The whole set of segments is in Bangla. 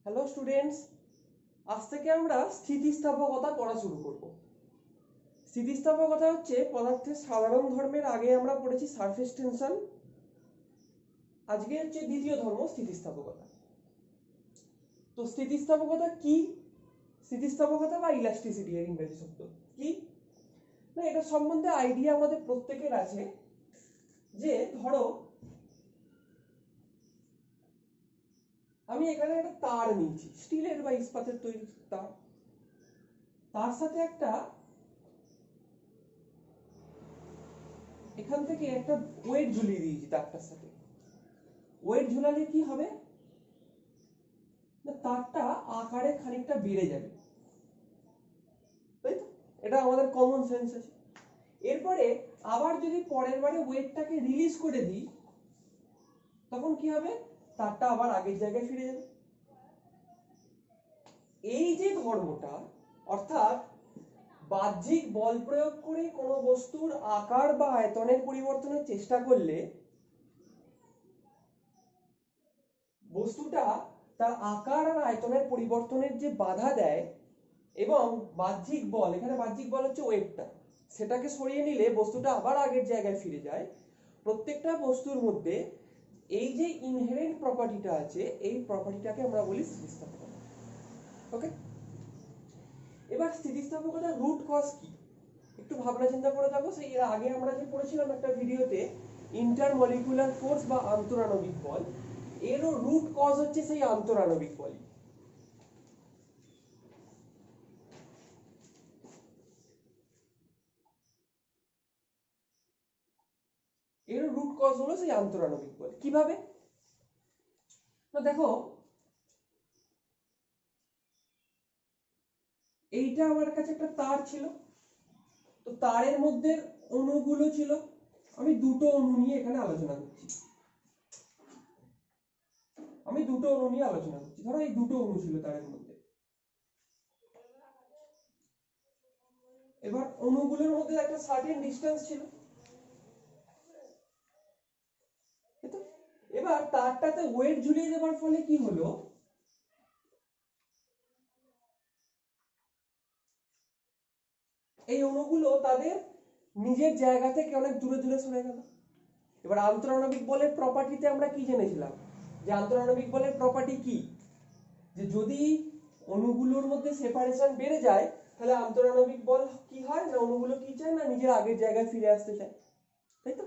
হ্যালো স্টুডেন্টস, আজ থেকে আমরা স্থিতিস্থাপকতা পড়া শুরু করব। স্থিতিস্থাপকতা হচ্ছে পদার্থের সাধারণ ধর্মের আগে আমরা পড়েছি সারফেস টেনশন, আজকে হচ্ছে দ্বিতীয় ধর্ম স্থিতিস্থাপকতা। তো স্থিতিস্থাপকতা কি? স্থিতিস্থাপকতা বা ইলাস্টিসিটি এর ইংরেজি শব্দ কি না, এটা সম্বন্ধে আইডিয়া আমাদের প্রত্যেকের আছে। যে ধরো আমি এখানে একটা তার নিয়েছি, স্টিলের বা ইস্পাতের তৈরি তার, তার সাথে একটা এখান থেকে একটা ওয়েট ঝুলিয়ে দিয়েছি তারটার সাথে। ওয়েট ঝুলালে কি হবে না, তারটা আকারে খানিকটা বেড়ে যাবে, তাই তো? এটা আমাদের কমন সেন্স আছে। এরপরে আবার যদি পরের বারে ওয়েটটাকে রিলিজ করে দিই, তখন কি হবে? তারটা আবার আগের জায়গায় ফিরে যাবে। এই যে ধর্মটা, অর্থাৎ বাহ্যিক বল প্রয়োগ করে কোনো বস্তুর আকার বা আয়তনের পরিবর্তনের চেষ্টা করলে বস্তুটা তার আকার আর আয়তনের পরিবর্তনের যে বাধা দেয়, এবং বাহ্যিক বল, এখানে বাহ্যিক বল হচ্ছে ওয়েটটা, সেটাকে সরিয়ে নিলে বস্তুটা আবার আগের জায়গায় ফিরে যায়। প্রত্যেকটা বস্তুর মধ্যে এই যে ইনহেরেন্ট প্রপার্টিটা আছে, এই প্রপার্টিটাকে আমরা বলি স্থিতিস্থাপকতা। ওকে, এবার স্থিতিস্থাপকতার রুট কজ কি একটু ভাবনা চিন্তা করে দেখো। সেই এর আগে আমরা যে পড়েছিলাম একটা ভিডিওতে, ইন্টারমলিকুলার ফোর্স বা আন্তরাণবিক বল, এরও রুট কজ হচ্ছে সেই আন্তরাণবিক বল। এর রুট কজ হলো সেই আন্তরাণবিক বল। কিভাবে না, দেখো এইটা আমার কাছে একটা তার ছিল, তো তারের মধ্যে অণুগুলো ছিল, আমি দুটো অণু নিয়ে এখানে আলোচনা করছি। ধরো এই দুটো অণু ছিল তারের মধ্যে। এবার অণুগুলোর মধ্যে একটা সার্টেন ডিসটেন্স ছিল, এবার তারটাতে ওয়েট ঝুলিয়ে দেওয়ার ফলে কি হলো, এই অণুগুলো তাদের নিজের জায়গা থেকে অনেক দূরে দূরে সরে গেল। এবার আন্তরাণবিক বলের প্রপার্টিতে আমরা কি জেনেছিলাম, যে আন্তরাণবিক বলের প্রপার্টি কি, যে যদি অণুগুলোর মধ্যে সেপারেশন বেড়ে যায়, তাহলে আন্তরাণবিক বল কি হয় না, অণুগুলো কি চায় না, নিজের আগের জায়গায় ফিরে আসতে চায়, তাই তো?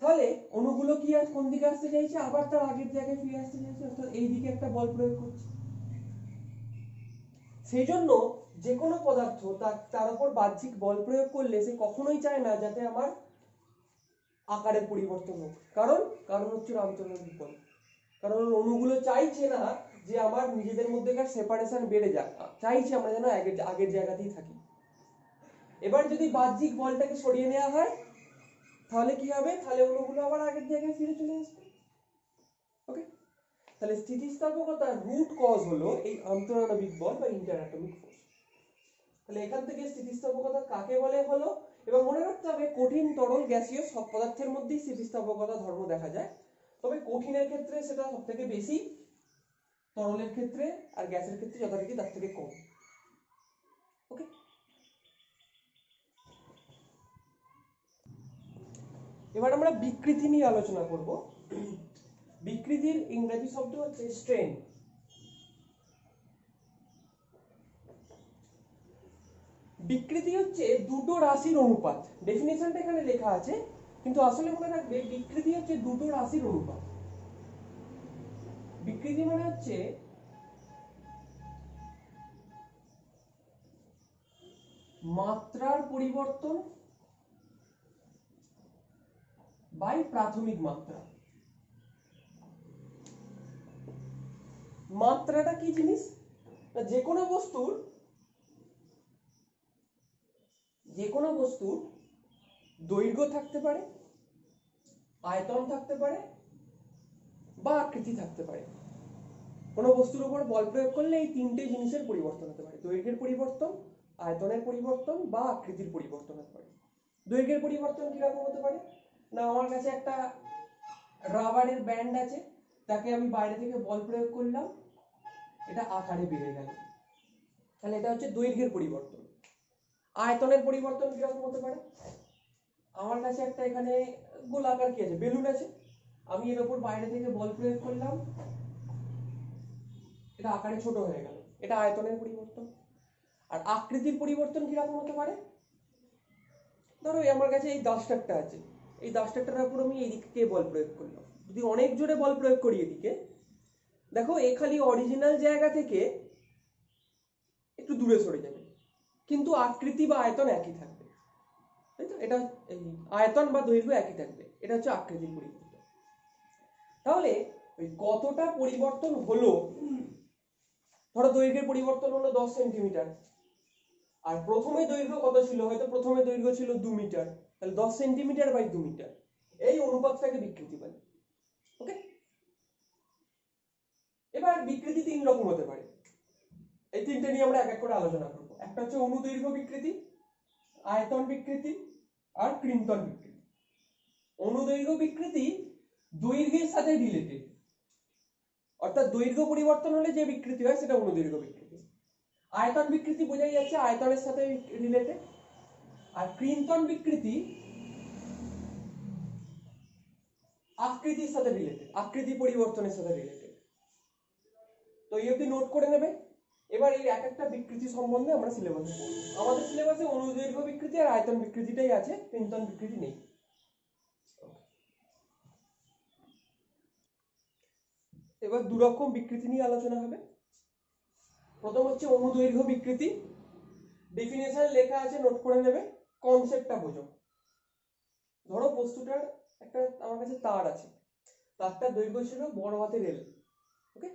তাহলে অণুগুলো কি আর কোন দিকে আসতে চাইছে, আবার তার আগের জায়গায় ফিরে আসতে চাইছে, অর্থাৎ এই দিকে একটা বল প্রয়োগ করছে। সেই জন্য যে কোনো পদার্থ তার উপর বাহ্যিক বল প্রয়োগ করলে সে কখনোই চায় না যাতে আমার আকারের পরিবর্তন হোক। কারণ হচ্ছে আন্তরাণবিক বল। কারণ অণুগুলো চাইছে না যে আমার নিজেদের মধ্যেকার সেপারেশন বেড়ে যাক, চাইছে আমরা যেন আগের জায়গাতেই থাকি। এবার যদি বাহ্যিক বলটাকে সরিয়ে নেওয়া হয়, তাহলে কি হবে, তাহলে অণুগুলো আবার আগের জায়গায় ফিরে চলে আসবে। ওকে, তাহলে স্থিতিস্থাপকতার রুট কজ হলো এই আন্তরাণবিক বল বা ইন্টারঅ্যাটমিক ফোর্স। তাহলে এখান থেকে স্থিতিস্থাপকতা কাকে বলে হলো। এবং মনে রাখতে হবে, কঠিন, তরল, গ্যাসীয় সব পদার্থের মধ্যেই স্থিতিস্থাপকতা ধর্ম দেখা যায়, তবে কঠিনের ক্ষেত্রে সেটা সব থেকে বেশি, তরলের ক্ষেত্রে আর গ্যাসের ক্ষেত্রে যথারীতি তার থেকে কম। ওকে, এবার আমরা বিকৃতি নিয়ে আলোচনা করব। বিকৃতির ইংরেজি শব্দ হচ্ছে স্ট্রেন। বিকৃতি হচ্ছে দুটো রাশির অনুপাত। ডেফিনিশনটা এখানে লেখা আছে, কিন্তু আসলে মনে রাখবে বিকৃতি হচ্ছে দুটো রাশির অনুপাত। বিকৃতি মানে হচ্ছে মাত্রার পরিবর্তন বাই প্রাথমিক মাত্রা। মাত্রাটা কি জিনিস, যে কোনো বস্তুর দৈর্ঘ্য থাকতে পারে, আয়তন থাকতে পারে, বা আকৃতি থাকতে পারে। কোনো বস্তুর উপর বল প্রয়োগ করলে এই তিনটে জিনিসের পরিবর্তন হতে পারে, দৈর্ঘ্যের পরিবর্তন, আয়তনের পরিবর্তন, বা আকৃতির পরিবর্তন হতে পারে। দৈর্ঘ্যের পরিবর্তন কিরকম হতে পারে না, আমার কাছে একটা রাবারের ব্যান্ড আছে, তাকে আমি বাইরে থেকে বল প্রয়োগ করলাম, এটা আকারে বেড়ে গেল। তাহলে এটা হচ্ছে দৈর্ঘ্যের পরিবর্তন। আয়তনের পরিবর্তন কিরকম হতে পারে? আমার কাছে একটা এখানে গোলাকার কি আছে, বেলুন আছে, আমি এর উপর বাইরে থেকে বল প্রয়োগ করলাম, এটা আকারে ছোট হয়ে গেল, এটা আয়তনের পরিবর্তন। আর আকৃতির পরিবর্তন কিরকম হতে পারে? ধরো আমার কাছে এই ডাস্টারটা আছে, এই ডাস্টারটার উপর আমি এদিকে বল প্রয়োগ করলাম, যদি অনেক জোরে বল প্রয়োগ করি এদিকে, দেখো এ খালি অরিজিনাল জায়গা থেকে একটু দূরে সরে যাবে, কিন্তু আকৃতি বা আয়তন একই থাকবে, তাই তো? এটা এই আয়তন বা দৈর্ঘ্য একই থাকবে, এটা হচ্ছে আকৃতির পরিবর্তন। তাহলে ওই কতটা পরিবর্তন হলো, ধরো দৈর্ঘ্যের পরিবর্তন হলো 10 সেন্টিমিটার, আর প্রথমে দৈর্ঘ্য কত ছিল, হয়তো প্রথমে দৈর্ঘ্য ছিল 2 মিটার, তাহলে 10 সেন্টিমিটার বাই 2 মিটার, এই অনুপাতটাকে বিকৃতি বলে। ওকে, এবার বিকৃতি তিন রকম হতে পারে, এই তিনটে নিয়ে আমরা এক এক করে আলোচনা করব। একটা হচ্ছে অনুদৈর্ঘ্য বিকৃতি, আয়তন বিকৃতি আর কৃন্তন বিকৃতি। অনুদৈর্ঘ্য বিকৃতি দৈর্ঘ্যের সাথে রিলেটেড, অর্থাৎ দৈর্ঘ্য পরিবর্তন হলে যে বিকৃতি হয় সেটা অনুদৈর্ঘ্য বিকৃতি। আয়তন বিকৃতি বোঝাই যাচ্ছে আয়তনের সাথে রিলেটেড, আর কৃন্তন বিকৃতি আকৃতির সাথে রিলেটেড, আকৃতি পরিবর্তনের সাথে রিলেটেড। তো এই অবধি নোট করে নেবে। এবার এই এক একটা বিকৃতি সম্বন্ধে আমরা সিলেবাসে পড়ব। আমাদের সিলেবাসে অনুদৈর্ঘ্য বিকৃতি আর আয়তন বিকৃতিটাই আছে, কৃন্তন বিকৃতি নেই। এবার দু রকম বিকৃতি নিয়ে আলোচনা হবে। প্রথম হচ্ছে অনুদৈর্ঘ্য বিকৃতি, ডেফিনেশন লেখা আছে, নোট করে নেবে, কনসেপ্টটা বোঝো। ধরো বস্তুটার একটা আমার কাছে তার আছে, তারটার দৈর্ঘ্য ছিল বড় হাতের এল, ওকে,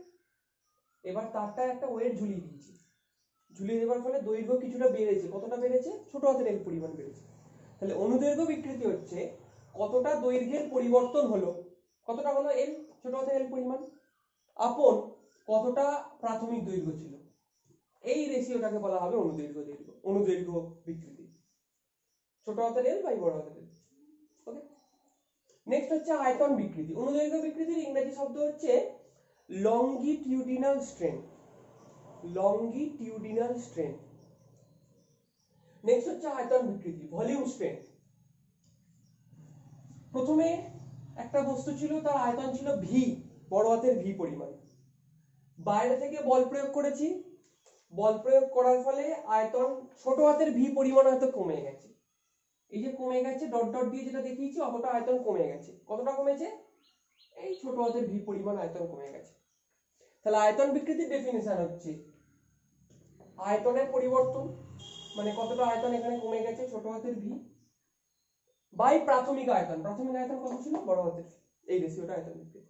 এবার তারটা একটা ওয়েট ঝুলিয়ে দিয়েছি, ঝুলিয়ে দেওয়ার ফলে দৈর্ঘ্য কিছুটা বেড়েছে, কতটা বেড়েছে, ছোট হাতের এল পরিমাণ বেড়েছে। তাহলে অনুদৈর্ঘ্য বিকৃতি হচ্ছে কতটা দৈর্ঘ্যের পরিবর্তন হলো, কতটা হলো এল, ছোট হাতের এল পরিমাণ, আপন কতটা প্রাথমিক দৈর্ঘ্য ছিল, এই রেশিওটাকে বলা হবে অনুদৈর্ঘ্য বিকৃতি, ছোট হাতের এল বাই বড় হাতের এল। ওকে, নেক্সট হচ্ছে আয়তন বিকৃতি। অনুদৈর্ঘ্য বিকৃতির ইংরেজি শব্দ হচ্ছে longitudinal strain, longitudinal strain. Next হচ্ছে আয়তন বিকৃতি, ভলিউম স্ট্রেন। প্রথমে একটা বস্তু ছিল, তার আয়তন ছিল ভি, বড় হাতের ভি পরিমাণ, বাইরে থেকে বল প্রয়োগ করেছি, বল প্রয়োগ করার ফলে আয়তন ছোট হাতের ভি পরিমাণ হয়তো কমে গেছে, এই যে কমে গেছে ডট ডট দিয়ে যেটা দেখিয়েছি, অতটা আয়তন কমে গেছে, কতটা কমেছে, এই ছোট হাতের ভি পরিমাণ আয়তন কমে গেছে। তাহলে আয়তন বিকৃতির ডেফিনিশন হচ্ছে আয়তনের পরিবর্তন, মানে কতটা আয়তন এখানে কমে গেছে, ছোট হাতের ভি বাই প্রাথমিক আয়তন, প্রাথমিক আয়তন কত ছিল, বড় হাতের, এই রেশিওটা আয়তন বিকৃতি।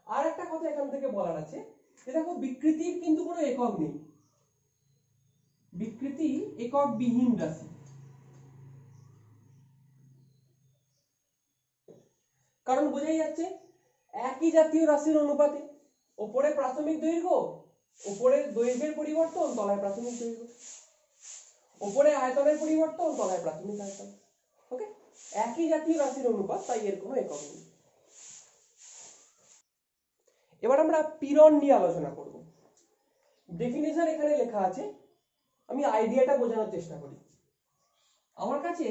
আর একটা কথা এখান থেকে বলার আছে, যে দেখো বিকৃতির কিন্তু কোনো একক নেই, বিকৃতি একক বিহীন রাশি, কারণ বোঝাই যাচ্ছে একই জাতীয় রাশির অনুপাতে, উপরে প্রাথমিক দৈর্ঘ্য, উপরে দৈর্ঘ্যের পরিবর্তন, তলায় প্রাথমিক দৈর্ঘ্য, উপরে আয়তনের পরিবর্তন, তলায় প্রাথমিক আয়তন। ওকে, একই জাতীয় রাশির অনুপাত, তাই এর কোনো একক নেই। এবার আমরা পীড়ন নিয়ে আলোচনা করব। ডেফিনেশন এখানে লেখা আছে, আমি আইডিয়াটা বোঝানোর চেষ্টা করি। আমার কাছে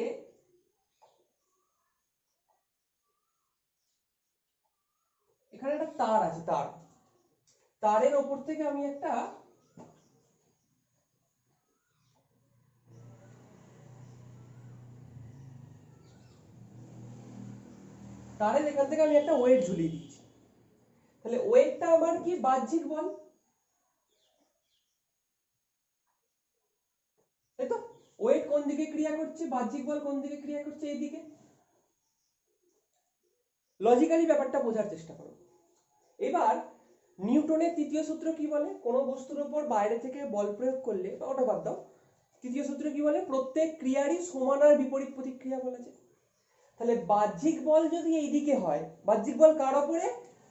এখানে একটা তার আছে, তারের ওপর থেকে আমি একটা তারের এখান থেকে আমি একটা ওয়েট ঝুলিয়ে দিয়েছি, তাহলে ওয়েটটা আমার কি, বাহ্যিক বল, তাই তো? ওয়েট কোন দিকে ক্রিয়া করছে, বাহ্যিক বল কোন দিকে ক্রিয়া করছে, এইদিকে। লজিক্যালি ব্যাপারটা বোঝার চেষ্টা করো। এবার নিউটনের তৃতীয় সূত্র কি বলে, কোন বস্তুর উপর বাইরে থেকে বল প্রয়োগ করলে, ওটা বাদ দাও, তৃতীয় সূত্র কি বলে, প্রত্যেক ক্রিয়ারই সমান আর বিপরীত প্রতিক্রিয়া বলেছে। তাহলে বাহ্যিক বল যদি এইদিকে হয়, বাহ্যিক বল কার উপরে,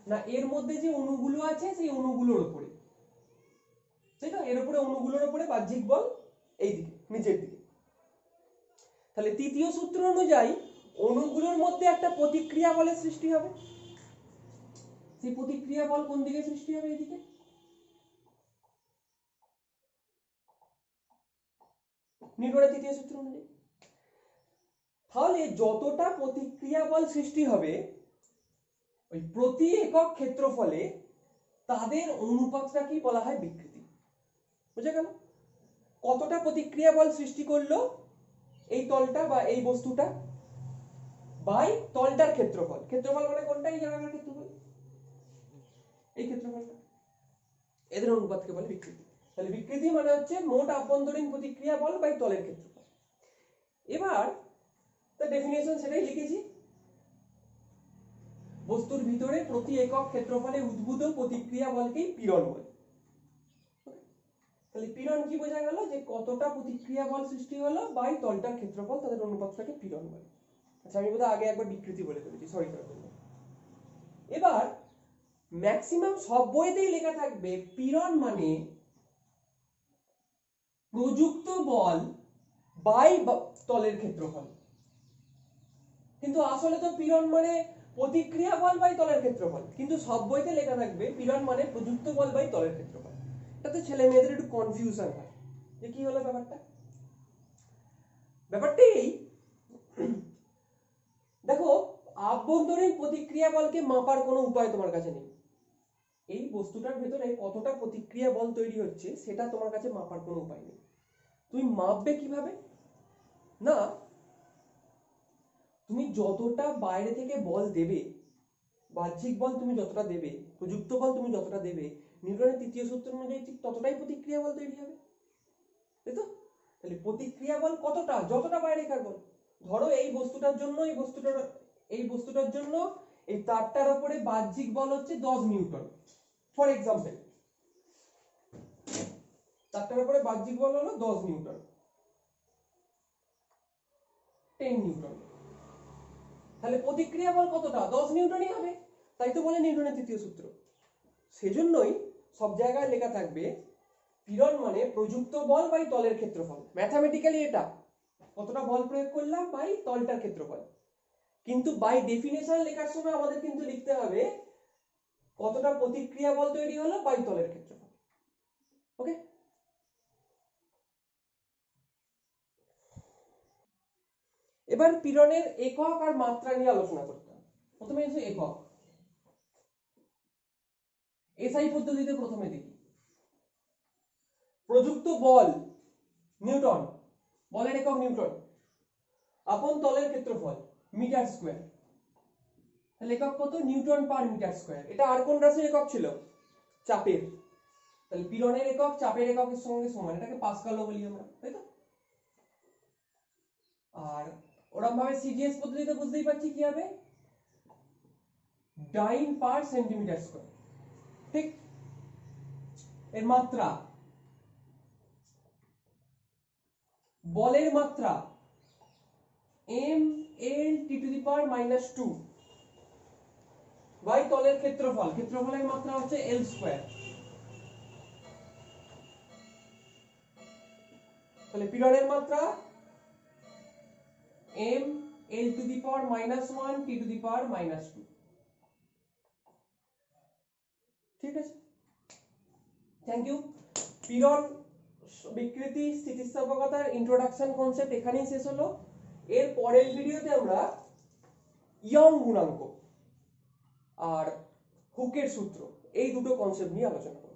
না এর মধ্যে যে অণুগুলো আছে সেই অণুগুলোর উপরে, তাই তো? এর উপরে অণুগুলোর উপরে বাহ্যিক বল এইদিকে নিচের দিকে। তাহলে তৃতীয় সূত্র অনুযায়ী অণুগুলোর মধ্যে একটা প্রতিক্রিয়া বলের সৃষ্টি হবে, সেই প্রতিক্রিয়া বল কোন দিকে সৃষ্টি হবে, এইদিকে। নিউটনের তৃতীয় সূত্র অনুযায়ী। তাহলে যতটা প্রতিক্রিয়া বল সৃষ্টি হবে ওই প্রতি একক ক্ষেত্রফলে তাদের অনুপাতটা কি বলা হয়? বিকৃতি। বুঝে গেল? কতটা প্রতিক্রিয়া বল সৃষ্টি করলো এই তলটা বা এই বস্তুটা বাই তলটার ক্ষেত্রফল। ক্ষেত্রফল মানে কোনটা? এই জায়গাটার ক্ষেত্রফল, এই ক্ষেত্রফলটা। এদের অনুপাতকে বলে বিকৃতি। তাহলে বিকৃতি মানে হচ্ছে মোট আভ্যন্তরীণ প্রতিক্রিয়া বল বাই তলের ক্ষেত্রফল। এবার তার ডেফিনিশন সেটাই লিখেছি, বস্তুর ভিতরে প্রতি একক ক্ষেত্রফলে উদ্ভূত প্রতিক্রিয়া বলকেই পীড়ন বলে। তাহলে পীড়ন কি বোঝা গেল? যে কতটা প্রতিক্রিয়া বল সৃষ্টি হলো বাই তলটার ক্ষেত্রফল, তাদের অনুপাতটাকে পীড়ন বলে। আচ্ছা, আমি বোধহয় আগে একবার বিকৃতি বলে ফেলেছি, সরি তার জন্য। এবার ম্যাক্সিমাম সব বইতেই লেখা থাকবে পীড়ন মানে প্রযুক্ত বল বাই তলের ক্ষেত্রফল, কিন্তু আসলে তো পীড়ন মানে প্রতিক্রিয়া বল বাই তলের ক্ষেত্রফল, কিন্তু সব বইতে লেখা থাকবে পীড়ন মানে প্রযুক্ত বল বাই তলের ক্ষেত্রফল। এটাতে ছেলে মেয়েদের একটু কনফিউশন হয় যে কি হলো ব্যাপারটা। ব্যাপারটা এই, দেখো আভ্যন্তরীণ প্রতিক্রিয়া বলকে মাপার কোনো উপায় তোমার কাছে নেই। এই বস্তুটার ভেতরে কতটা প্রতিক্রিয়া বল তৈরি হচ্ছে সেটা তোমার কাছে মাপার কোনো উপায় নেই। তুমি মাপবে কিভাবে? না, তুমি যতটা বাইরে থেকে বল দেবে, বাহ্যিক বল তুমি যতটা দেবে, প্রযুক্ত বল তুমি যতটা দেবে, নিউটনের তৃতীয় সূত্র অনুযায়ী ঠিক ততটাই প্রতিক্রিয়া বল তৈরি হবে, তাই তো? তাহলে প্রতিক্রিয়া বল কতটা? যতটা বাইরেকার বল। ধরো এই বস্তুটার জন্য এই বস্তুটার জন্য এই তারটার উপরে বাহ্যিক বল হচ্ছে 10 নিউটন, ফর এক্সাম্পল। তারটার উপরে বাহ্যিক বল হলো 10 নিউটন, 10 নিউটন। তাহলে প্রতিক্রিয়া বল কতটা? 10 নিউটনই হবে, তাই তো বলে নিউটনের তৃতীয় সূত্র। সেজন্যই সব জায়গায় লেখা থাকবে পীড়ন মানে প্রযুক্ত বল বাই তলের ক্ষেত্রফল। ম্যাথমেটিক্যালি এটা কতটা বল প্রয়োগ করলাম বাই তলটার ক্ষেত্রফল, কিন্তু বাই ডেফিনেশন লেখার সময় আমাদের কিন্তু লিখতে হবে কতটা প্রতিক্রিয়া বল তৈরি হলো বাই তলের ক্ষেত্রফল। ওকে, এবার পীড়নের একক আর মাত্রা নিয়ে আলোচনা করতাম। প্রথমে এসে একক, এসআই পদ্ধতিতে প্রথমে দেখি। প্রযুক্ত বল নিউটন, বলের একক নিউটন, আপন তলের ক্ষেত্রফল মিটার স্কয়ার। তাহলে একক কত? Newton per metre square. এটা আর কোন রাশির একক ছিল? চাপের। তাহলে পীড়নের একক চাপের এককের সঙ্গে সমান, এটাকে পাস্কালও বলি আমরা, তাই তো? আর ওরকম ভাবে সিজিএস পদ্ধতিতে বুঝতেই পারছি কি হবে, ডাইন পার সেন্টিমিটার স্কয়ার। ঠিক? এর মাত্রা, বলের মাত্রা m l t⁻², বাই তলের ক্ষেত্রফল, ক্ষেত্রফলের মাত্রা হচ্ছে l স্কয়ার। তাহলে পীড়নের মাত্রা m l⁻⁻1 t⁻²। ঠিক আছে, থ্যাংক ইউ। পীড়ন, বিকৃতি, স্থিতিস্থাপকতার ইন্ট্রোডাকশন কনসেপ্ট এখানেই শেষ হলো। এর পরের ভিডিওতে আমরা ইয়ং গুণাঙ্ক আর হুকের সূত্র, এই দুটো কনসেপ্ট নিয়ে আলোচনা করব।